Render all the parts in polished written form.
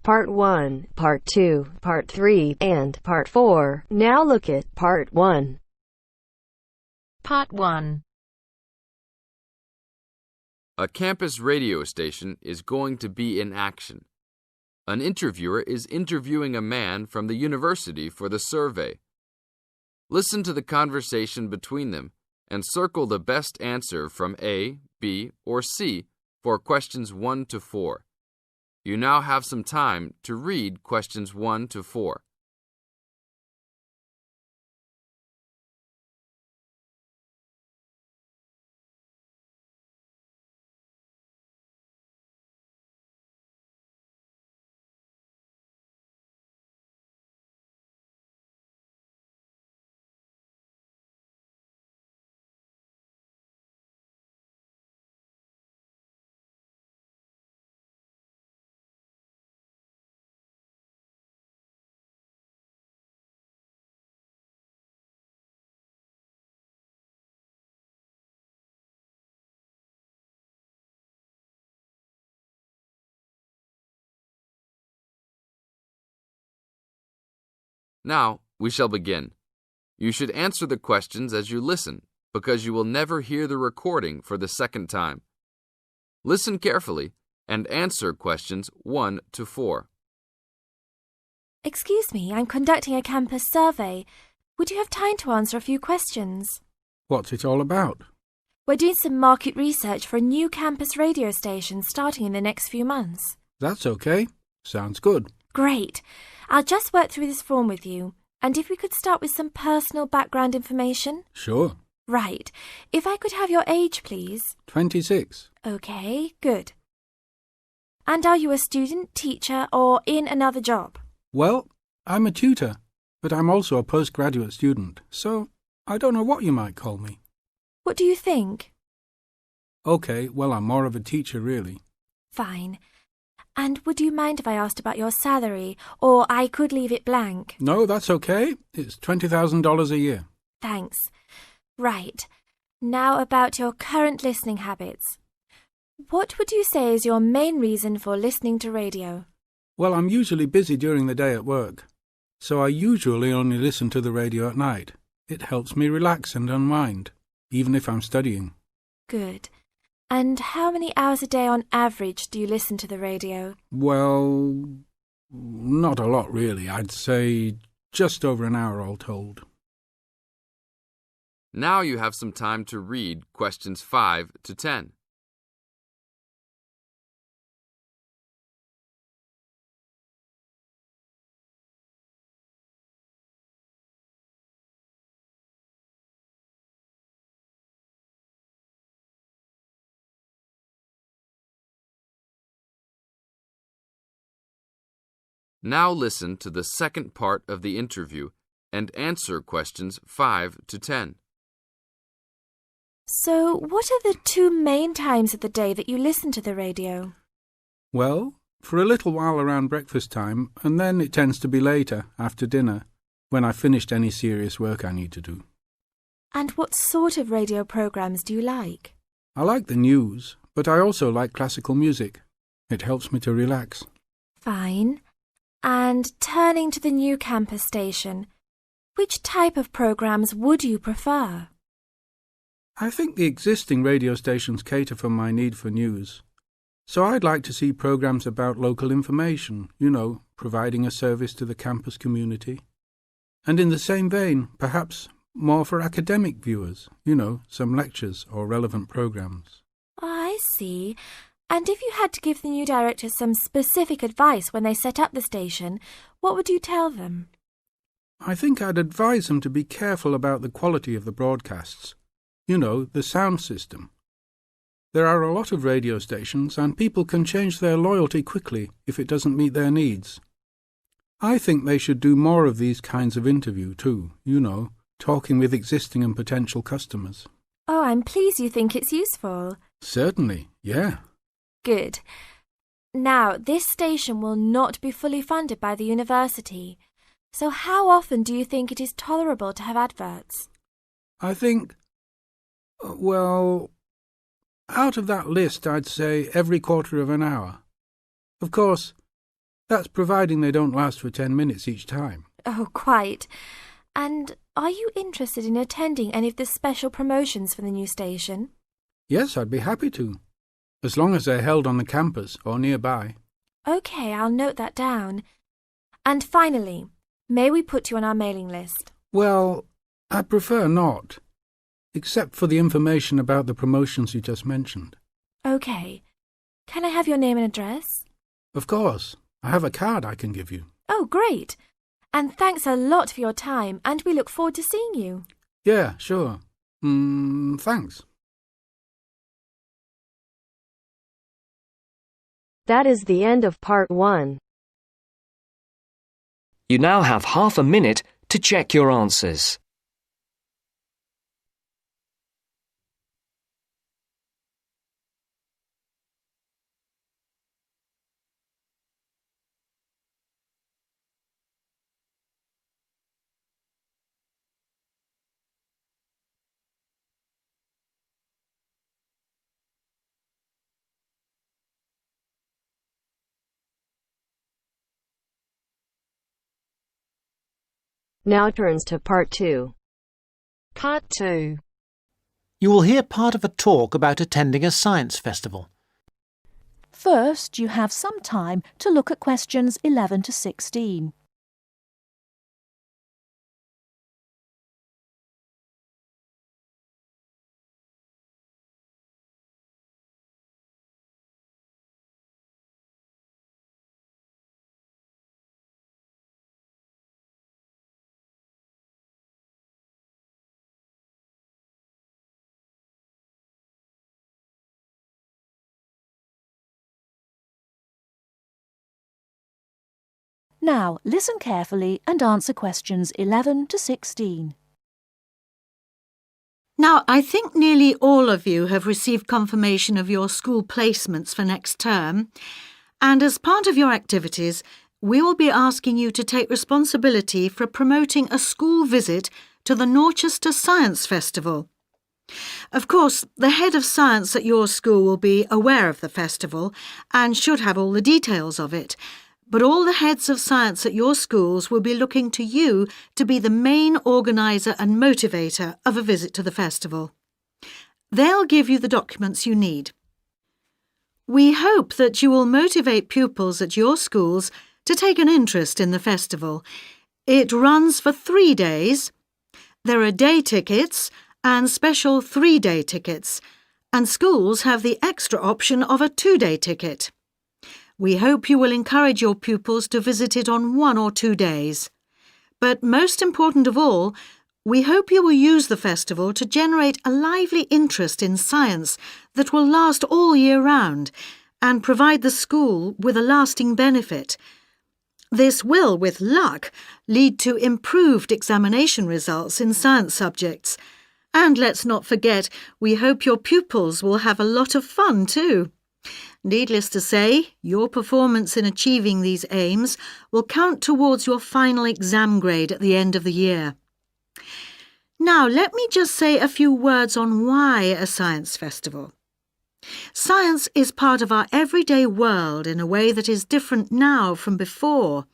Part 1, Part 2, Part 3, and Part 4. Now look at Part 1. Part 1. A campus radio station is going to be in action. An interviewer is interviewing a man from the university for the survey. Listen to the conversation between them and circle the best answer from A, B, or C for questions 1 to 4. You now have some time to read questions 1 to 4. Now, we shall begin. You should answer the questions as you listen, because you will never hear the recording for the second time. Listen carefully and answer questions 1 to 4. Excuse me, I'm conducting a campus survey. Would you have time to answer a few questions? What's it all about? We're doing some market research for a new campus radio station starting in the next few months. That's okay. Sounds good. Great. I'll just work through this form with you. And if we could start with some personal background information? Sure. Right. If I could have your age, please. 26. Okay, good. And are you a student, teacher, or in another job? Well, I'm a tutor, but I'm also a postgraduate student, so I don't know what you might call me. What do you think? Okay, well, I'm more of a teacher, really. Fine. And would you mind if I asked about your salary, or I could leave it blank? No, that's okay. It's $20,000 a year. Thanks. Right. Now about your current listening habits. What would you say is your main reason for listening to radio? Well, I'm usually busy during the day at work, so I usually only listen to the radio at night. It helps me relax and unwind, even if I'm studying. Good. And how many hours a day on average do you listen to the radio? Well, not a lot really. I'd say just over an hour all told. Now you have some time to read questions 5 to 10. Now listen to the second part of the interview and answer questions 5 to 10. So, what are the two main times of the day that you listen to the radio? Well, for a little while around breakfast time, and then it tends to be later, after dinner, when I've finished any serious work I need to do. And what sort of radio programs do you like? I like the news, but I also like classical music. It helps me to relax. Fine. And turning to the new campus station, which type of programs would you prefer? I think the existing radio stations cater for my need for news. So I'd like to see programs about local information, providing a service to the campus community. And in the same vein, perhaps more for academic viewers, some lectures or relevant programs. I see. And if you had to give the new director some specific advice when they set up the station, what would you tell them? I think I'd advise them to be careful about the quality of the broadcasts. The sound system. There are a lot of radio stations, and people can change their loyalty quickly if it doesn't meet their needs. I think they should do more of these kinds of interview too, talking with existing and potential customers. Oh, I'm pleased you think it's useful. Certainly, yeah. Good. Now, this station will not be fully funded by the university. So how often do you think it is tolerable to have adverts? I think, out of that list, I'd say every quarter of an hour. Of course, That's providing they don't last for 10 minutes each time. Oh, quite. And are you interested in attending any of the special promotions for the new station? Yes, I'd be happy to, as long as they're held on the campus or nearby. OK, I'll note that down. And finally, may we put you on our mailing list? Well, I prefer not, except for the information about the promotions you just mentioned. OK. Can I have your name and address? Of course. I have a card I can give you. Oh, great. And thanks a lot for your time, and we look forward to seeing you. Yeah, sure. Thanks. That is the end of part 1. You now have half a minute to check your answers. Now turns to part 2. Part 2. You will hear part of a talk about attending a science festival. First, you have some time to look at questions 11 to 16. Now, listen carefully and answer questions 11 to 16. Now, I think nearly all of you have received confirmation of your school placements for next term, and as part of your activities, we will be asking you to take responsibility for promoting a school visit to the Norchester Science Festival. Of course, the head of science at your school will be aware of the festival and should have all the details of it, but all the heads of science at your schools will be looking to you to be the main organiser and motivator of a visit to the festival. They'll give you the documents you need. We hope that you will motivate pupils at your schools to take an interest in the festival. It runs for 3 days. There are day tickets and special 3-day tickets, and schools have the extra option of a 2-day ticket. We hope you will encourage your pupils to visit it on 1 or 2 days. But most important of all, we hope you will use the festival to generate a lively interest in science that will last all year round and provide the school with a lasting benefit. This will, with luck, lead to improved examination results in science subjects. And let's not forget, we hope your pupils will have a lot of fun too. Needless to say, your performance in achieving these aims will count towards your final exam grade at the end of the year. Now, let me just say a few words on why a science festival. Science is part of our everyday world in a way that is different now from before.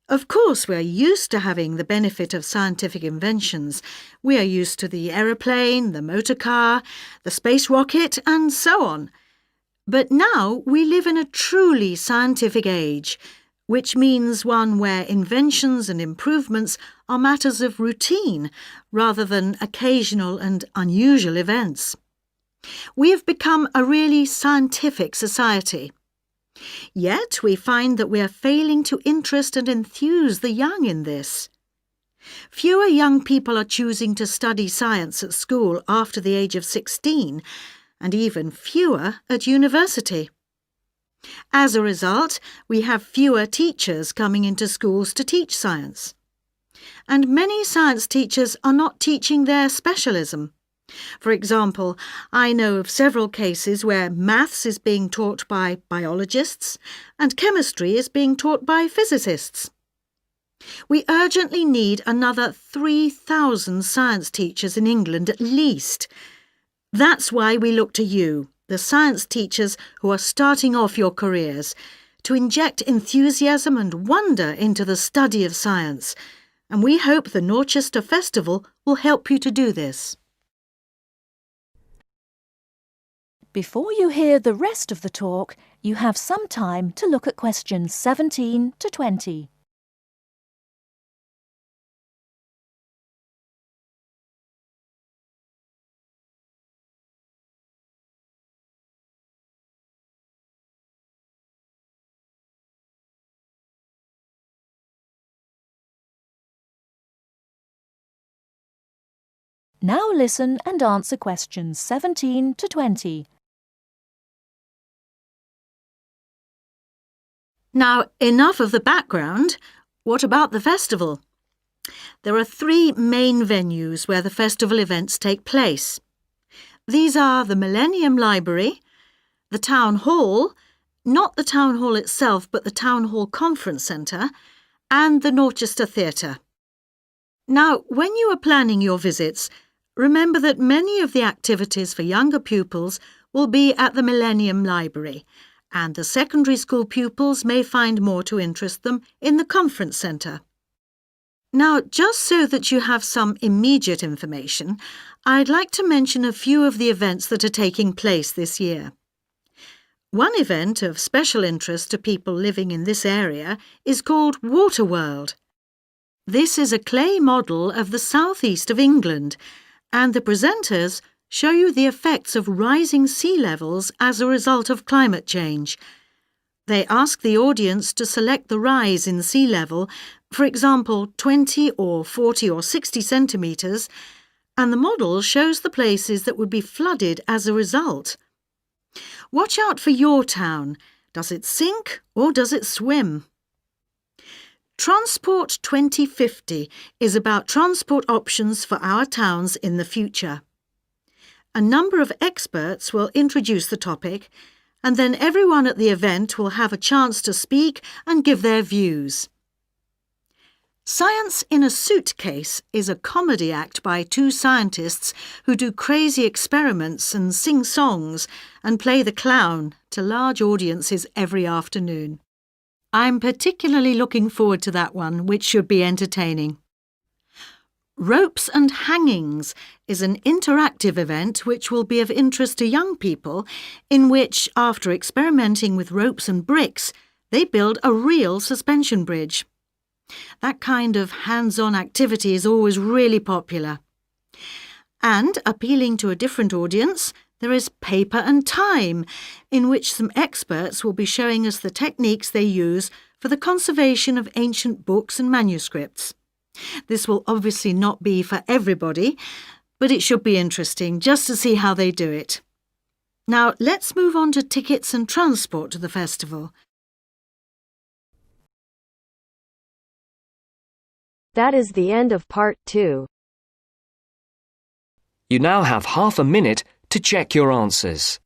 Of course, we're used to having the benefit of scientific inventions. We are used to the aeroplane, the motor car, the space rocket, and so on. But now we live in a truly scientific age, which means one where inventions and improvements are matters of routine rather than occasional and unusual events. We have become a really scientific society. Yet we find that we are failing to interest and enthuse the young in this. Fewer young people are choosing to study science at school after the age of 16, and even fewer at university. As a result, we have fewer teachers coming into schools to teach science. And many science teachers are not teaching their specialism. For example, I know of several cases where maths is being taught by biologists and chemistry is being taught by physicists. We urgently need another 3,000 science teachers in England at least. That's why we look to you, the science teachers who are starting off your careers, to inject enthusiasm and wonder into the study of science, and we hope the Norchester Festival will help you to do this. Before you hear the rest of the talk, you have some time to look at questions 17 to 20. Now listen and answer questions 17 to 20. Now, enough of the background. What about the festival? There are 3 main venues where the festival events take place. These are the Millennium Library, the Town Hall, not the Town Hall itself, but the Town Hall Conference Centre, and the Norchester Theatre. Now, when you are planning your visits, remember that many of the activities for younger pupils will be at the Millennium Library, and the secondary school pupils may find more to interest them in the Conference Centre. Now, just so that you have some immediate information, I'd like to mention a few of the events that are taking place this year. One event of special interest to people living in this area is called Waterworld. This is a clay model of the southeast of England, and the presenters show you the effects of rising sea levels as a result of climate change. They ask the audience to select the rise in sea level, for example 20 or 40 or 60 centimetres, and the model shows the places that would be flooded as a result. Watch out for your town. Does it sink or does it swim? Transport 2050 is about transport options for our towns in the future. A number of experts will introduce the topic, and then everyone at the event will have a chance to speak and give their views. Science in a Suitcase is a comedy act by 2 scientists who do crazy experiments and sing songs and play the clown to large audiences every afternoon. I'm particularly looking forward to that one, which should be entertaining. Ropes and Hangings is an interactive event which will be of interest to young people, in which, after experimenting with ropes and bricks, they build a real suspension bridge. That kind of hands-on activity is always really popular. And, appealing to a different audience, there is Paper and Time, in which some experts will be showing us the techniques they use for the conservation of ancient books and manuscripts. This will obviously not be for everybody, but it should be interesting just to see how they do it. Now, let's move on to tickets and transport to the festival. That is the end of part 2. You now have half a minute to check your answers.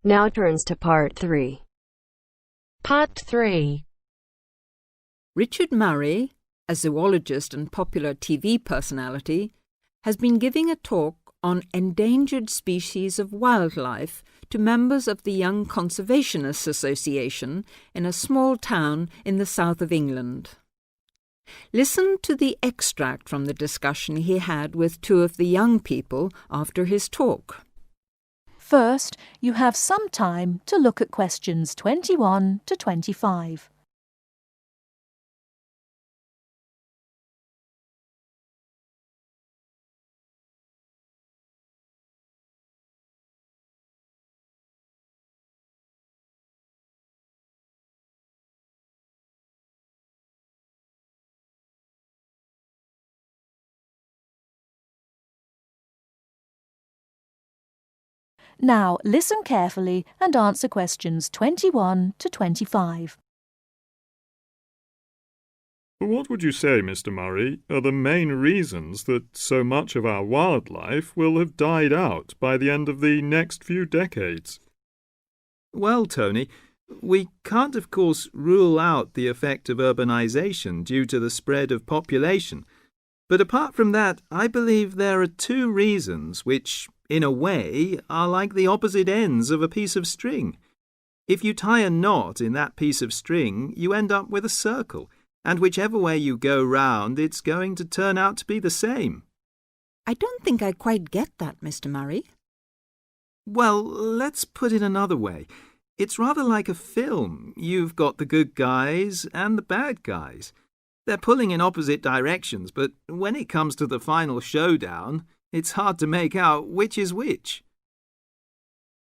Now turns to part 3. Part 3. Richard Murray, a zoologist and popular TV personality, has been giving a talk on endangered species of wildlife to members of the Young Conservationists Association in a small town in the south of England. Listen to the extract from the discussion he had with 2 of the young people after his talk. First, you have some time to look at questions 21 to 25. Now listen carefully and answer questions 21 to 25. What would you say, Mr. Murray, are the main reasons that so much of our wildlife will have died out by the end of the next few decades? Well, Tony, we can't, of course, rule out the effect of urbanization due to the spread of population. But apart from that, I believe there are two reasons which, in a way, are like the opposite ends of a piece of string. If you tie a knot in that piece of string, you end up with a circle, and whichever way you go round, it's going to turn out to be the same. I don't think I quite get that, Mr. Murray. Well, let's put it another way. It's rather like a film. You've got the good guys and the bad guys. They're pulling in opposite directions, but when it comes to the final showdown, it's hard to make out which is which.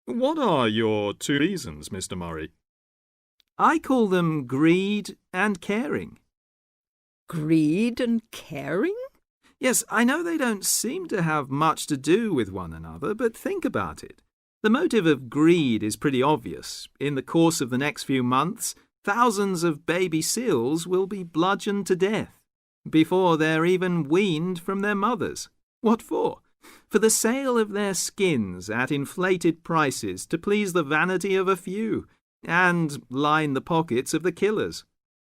What are your two reasons, Mr. Murray? I call them greed and caring. Greed and caring? Yes, I know they don't seem to have much to do with one another, but think about it. The motive of greed is pretty obvious. In the course of the next few months, thousands of baby seals will be bludgeoned to death before they're even weaned from their mothers. What for? For the sale of their skins at inflated prices to please the vanity of a few and line the pockets of the killers.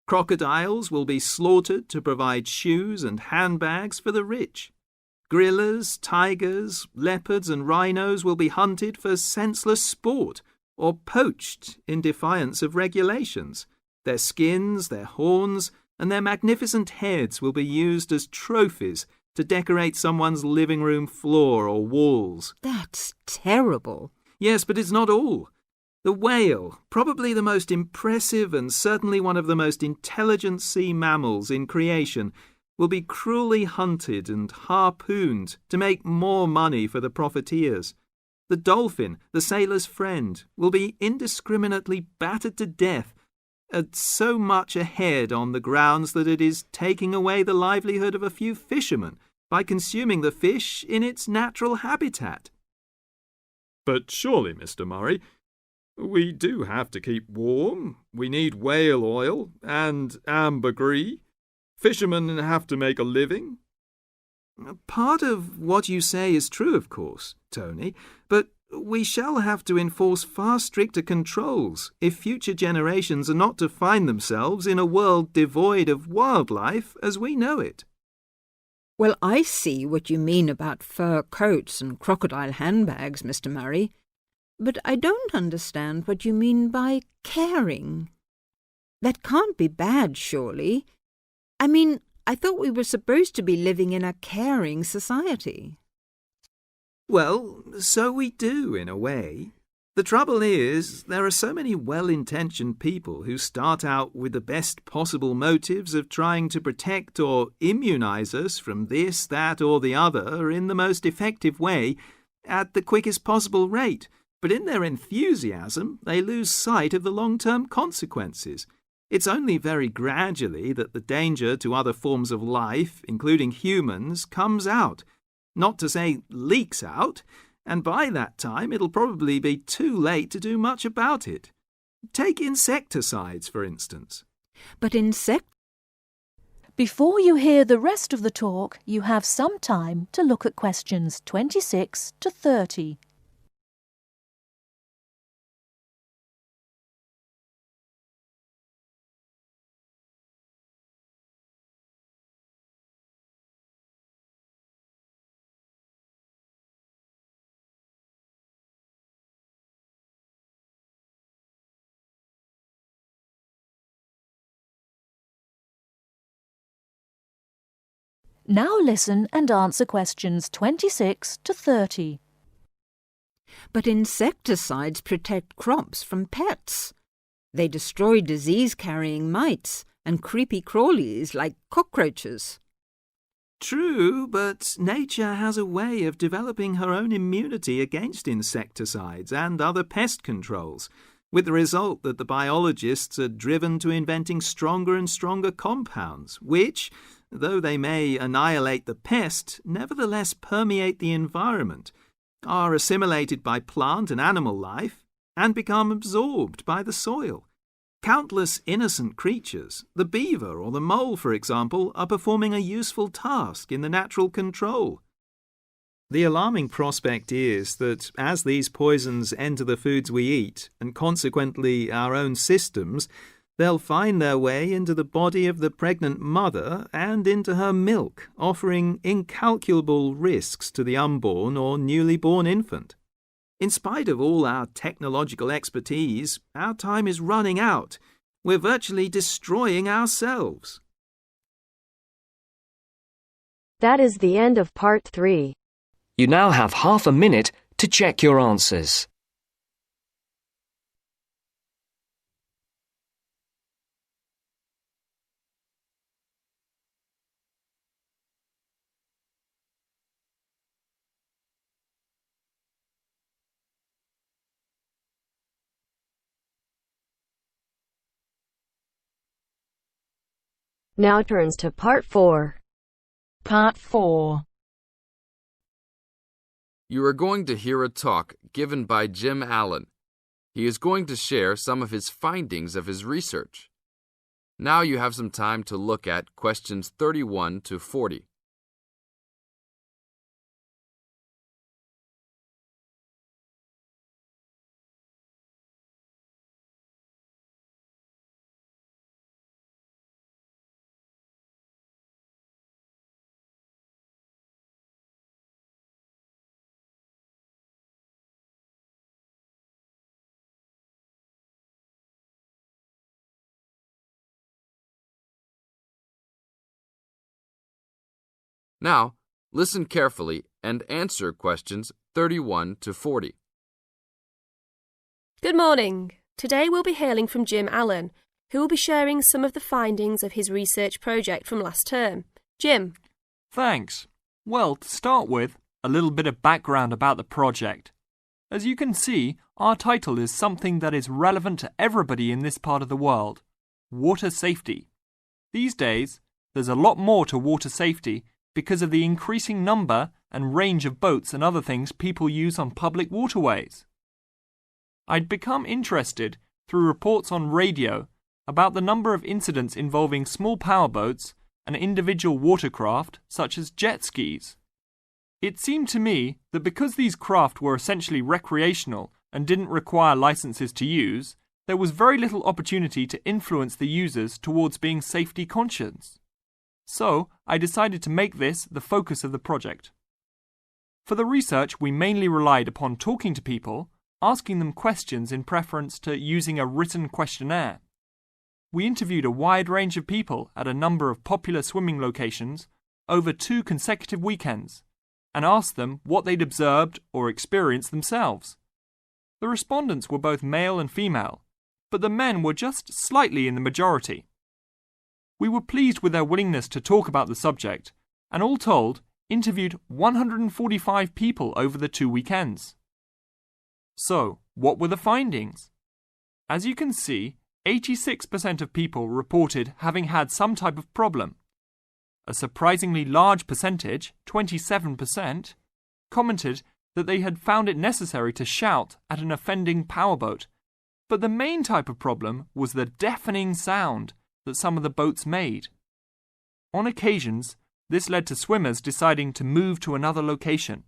Crocodiles will be slaughtered to provide shoes and handbags for the rich. Gorillas, tigers, leopards and rhinos will be hunted for senseless sport or poached in defiance of regulations. Their skins, their horns, and their magnificent heads will be used as trophies to decorate someone's living room floor or walls. That's terrible. Yes, but it's not all. The whale, probably the most impressive and certainly one of the most intelligent sea mammals in creation, will be cruelly hunted and harpooned to make more money for the profiteers. The dolphin, the sailor's friend, will be indiscriminately battered to death at so much a head on the grounds that it is taking away the livelihood of a few fishermen by consuming the fish in its natural habitat. But surely, Mr. Murray, we do have to keep warm. We need whale oil and ambergris. Fishermen have to make a living. Part of what you say is true, of course, Tony, but we shall have to enforce far stricter controls if future generations are not to find themselves in a world devoid of wildlife as we know it. Well, I see what you mean about fur coats and crocodile handbags, Mr. Murray, but I don't understand what you mean by caring. That can't be bad, surely. I mean, I thought we were supposed to be living in a caring society. Well, so we do, in a way. The trouble is, there are so many well-intentioned people who start out with the best possible motives of trying to protect or immunize us from this, that, or the other in the most effective way at the quickest possible rate. But in their enthusiasm, they lose sight of the long-term consequences. It's only very gradually that the danger to other forms of life, including humans, comes out. Not to say leaks out, and by that time it'll probably be too late to do much about it. Take insecticides, for instance. But Before you hear the rest of the talk, you have some time to look at questions 26 to 30. Now listen and answer questions 26 to 30. But insecticides protect crops from pests. They destroy disease-carrying mites and creepy crawlies like cockroaches. True, but nature has a way of developing her own immunity against insecticides and other pest controls, with the result that the biologists are driven to inventing stronger and stronger compounds, which, though they may annihilate the pest, nevertheless permeate the environment, are assimilated by plant and animal life, and become absorbed by the soil. Countless innocent creatures, the beaver or the mole, for example, are performing a useful task in the natural control. The alarming prospect is that as these poisons enter the foods we eat, and consequently our own systems, they'll find their way into the body of the pregnant mother and into her milk, offering incalculable risks to the unborn or newly born infant. In spite of all our technological expertise, our time is running out. We're virtually destroying ourselves. That is the end of part 3. You now have half a minute to check your answers. Now turns to part 4. Part 4. You are going to hear a talk given by Jim Allen. He is going to share some of his findings of his research. Now you have some time to look at questions 31 to 40. Now, listen carefully and answer questions 31 to 40. Good morning. Today we'll be hearing from Jim Allen, who will be sharing some of the findings of his research project from last term. Jim. Thanks. Well, to start with, a little bit of background about the project. As you can see, our title is something that is relevant to everybody in this part of the world: water safety. These days, there's a lot more to water safety because of the increasing number and range of boats and other things people use on public waterways. I'd become interested through reports on radio about the number of incidents involving small powerboats and individual watercraft such as jet skis. It seemed to me that because these craft were essentially recreational and didn't require licenses to use, there was very little opportunity to influence the users towards being safety conscious. So, I decided to make this the focus of the project. For the research, we mainly relied upon talking to people, asking them questions in preference to using a written questionnaire. We interviewed a wide range of people at a number of popular swimming locations over 2 consecutive weekends and asked them what they'd observed or experienced themselves. The respondents were both male and female, but the men were just slightly in the majority. We were pleased with their willingness to talk about the subject, and all told, interviewed 145 people over the 2 weekends. So, what were the findings? As you can see, 86% of people reported having had some type of problem. A surprisingly large percentage, 27%, commented that they had found it necessary to shout at an offending powerboat, but the main type of problem was the deafening sound that some of the boats made. On occasions, this led to swimmers deciding to move to another location.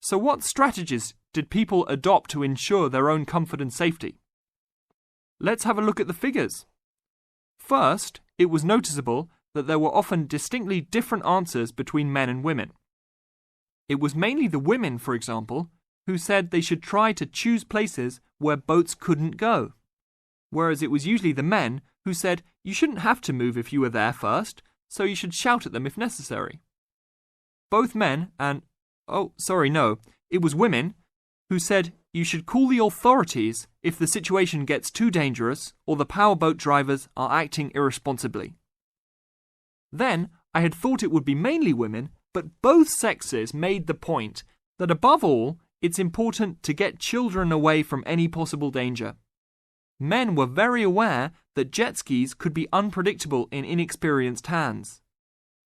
So what strategies did people adopt to ensure their own comfort and safety? Let's have a look at the figures. First, it was noticeable that there were often distinctly different answers between men and women. It was mainly the women, for example, who said they should try to choose places where boats couldn't go, whereas it was usually the men who said you shouldn't have to move if you were there first, so you should shout at them if necessary. Both men and, it was women who said you should call the authorities if the situation gets too dangerous or the powerboat drivers are acting irresponsibly. Then, I had thought it would be mainly women, but both sexes made the point that above all, it's important to get children away from any possible danger. Men were very aware that jet skis could be unpredictable in inexperienced hands.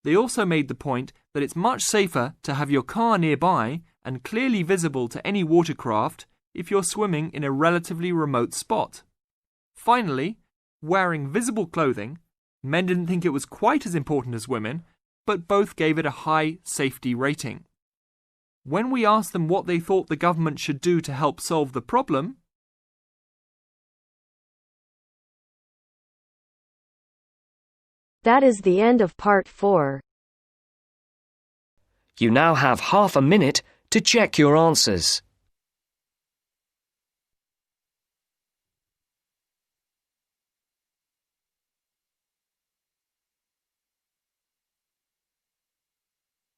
They also made the point that it's much safer to have your car nearby and clearly visible to any watercraft if you're swimming in a relatively remote spot. Finally, wearing visible clothing, men didn't think it was quite as important as women, but both gave it a high safety rating. When we asked them what they thought the government should do to help solve the problem, That is the end of part 4. You now have half a minute to check your answers.